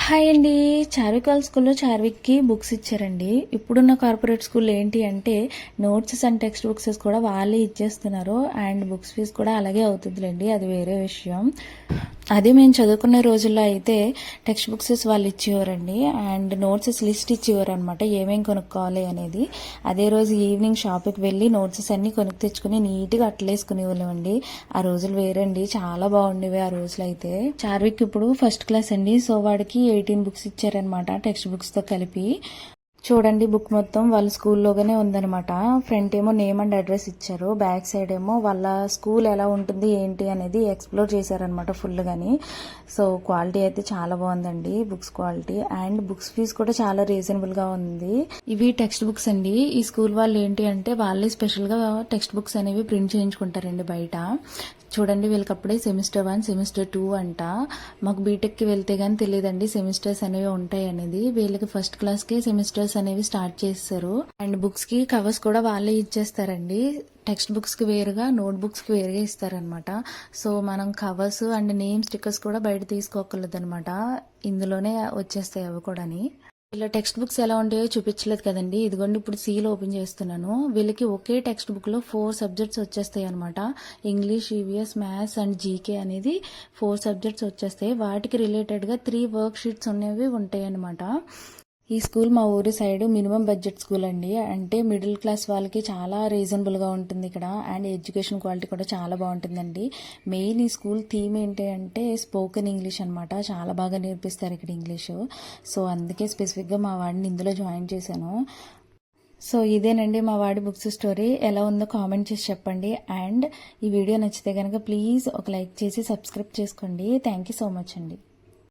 Hi అండి. చార్విక్ వాళ్ళ స్కూల్లో చార్విక్కి బుక్స్ ఇచ్చారండి. ఇప్పుడున్న కార్పొరేట్ స్కూల్ ఏంటి అంటే నోట్స్ అండ్ టెక్స్ట్ బుక్స్ కూడా వాళ్ళే ఇచ్చేస్తున్నారు. అండ్ బుక్స్ ఫీజు కూడా అలాగే అవుతుందిలేండి, అది వేరే విషయం. అదే మేము చదువుకునే రోజుల్లో అయితే టెక్స్ట్ బుక్స్ వాళ్ళు ఇచ్చేవారండి. అండ్ నోట్స్ లిస్ట్ ఇచ్చేవారు అనమాట, ఏమేమి కొనుక్కోవాలి అనేది. అదే రోజు ఈవినింగ్ షాప్కి వెళ్ళి నోట్స్ అన్ని కొనుక్కు తెచ్చుకుని నీట్గా అట్లేసుకునే వాళ్ళమండి. ఆ రోజులు వేరండి, చాలా బాగుండేవి ఆ రోజులు అయితే. చార్విక్ ఇప్పుడు ఫస్ట్ క్లాస్ అండి, సో వాడికి 18 బుక్స్ ఇచ్చారనమాట టెక్స్ట్ బుక్స్తో కలిపి. చూడండి, బుక్ మొత్తం వాళ్ళ స్కూల్లోగానే ఉందనమాట. ఫ్రంట్ ఏమో నేమ్ అండ్ అడ్రస్ ఇచ్చారు, బ్యాక్ సైడ్ ఏమో వాళ్ళ స్కూల్ ఎలా ఉంటుంది ఏంటి అనేది ఎక్స్ప్లోర్ చేశారనమాట ఫుల్ గాని. సో క్వాలిటీ అయితే చాలా బాగుందండి, books quality. And books fees కూడా చాలా రీజనబుల్ గా ఉంది. ఇవి టెక్స్ట్ బుక్స్ అండి. ఈ స్కూల్ వాళ్ళు ఏంటి అంటే వాళ్ళే స్పెషల్ గా టెక్స్ట్ బుక్స్ అనేవి ప్రింట్ చేయించుకుంటారండి బయట. చూడండి, వీళ్ళకి అప్పుడే సెమిస్టర్ 1 సెమిస్టర్ 2 అంట. మాకు బీటెక్కి వెళ్తే కానీ తెలియదండి సెమిస్టర్స్ అనేవి ఉంటాయి అనేది. వీళ్ళకి ఫస్ట్ క్లాస్కి సెమిస్టర్స్ అనేవి స్టార్ట్ చేస్తారు. అండ్ బుక్స్కి కవర్స్ కూడా వాళ్ళే ఇచ్చేస్తారండి. టెక్స్ట్ బుక్స్కి వేరుగా, నోట్ బుక్స్కి వేరుగా ఇస్తారనమాట. సో మనం కవర్స్ అండ్ నేమ్ స్టిక్కర్స్ కూడా బయట తీసుకోకర్లేదు అనమాట, ఇందులోనే వచ్చేస్తాయి అవి కూడాని. ఇలా టెక్స్ట్ బుక్స్ ఎలా ఉంటాయో చూపించలేదు కదండి, ఇదిగోండి ఇప్పుడు సీల్ ఓపెన్ చేస్తున్నాను. వీళ్ళకి ఒకే టెక్స్ట్ బుక్ లో 4 సబ్జెక్ట్స్ వచ్చేస్తాయి అనమాట. English, EVS, maths and GK అనేది 4 సబ్జెక్ట్స్ వచ్చేస్తాయి. వాటికి రిలేటెడ్ గా 3 వర్క్ షీట్స్ అనేవి ఉంటాయి అనమాట. ఈ స్కూల్ మా ఊరి సైడ్ మినిమం బడ్జెట్ స్కూల్ అండి. అంటే మిడిల్ క్లాస్ వాళ్ళకి చాలా రీజనబుల్గా ఉంటుంది ఇక్కడ. అండ్ ఎడ్యుకేషన్ క్వాలిటీ కూడా చాలా బాగుంటుందండి. మెయిన్ ఈ స్కూల్ థీమ్ ఏంటి అంటే స్పోకెన్ ఇంగ్లీష్ అనమాట. చాలా బాగా నేర్పిస్తారు ఇక్కడ ఇంగ్లీషు. సో అందుకే స్పెసిఫిక్గా మా వాడిని ఇందులో జాయిన్ చేశాను. సో ఇదేనండి మా వాడి బుక్స్ స్టోరీ. ఎలా ఉందో కామెంట్ చేసి చెప్పండి. అండ్ ఈ వీడియో నచ్చితే కనుక ప్లీజ్ ఒక లైక్ చేసి సబ్స్క్రైబ్ చేసుకోండి. థ్యాంక్ యూ సో మచ్ అండి.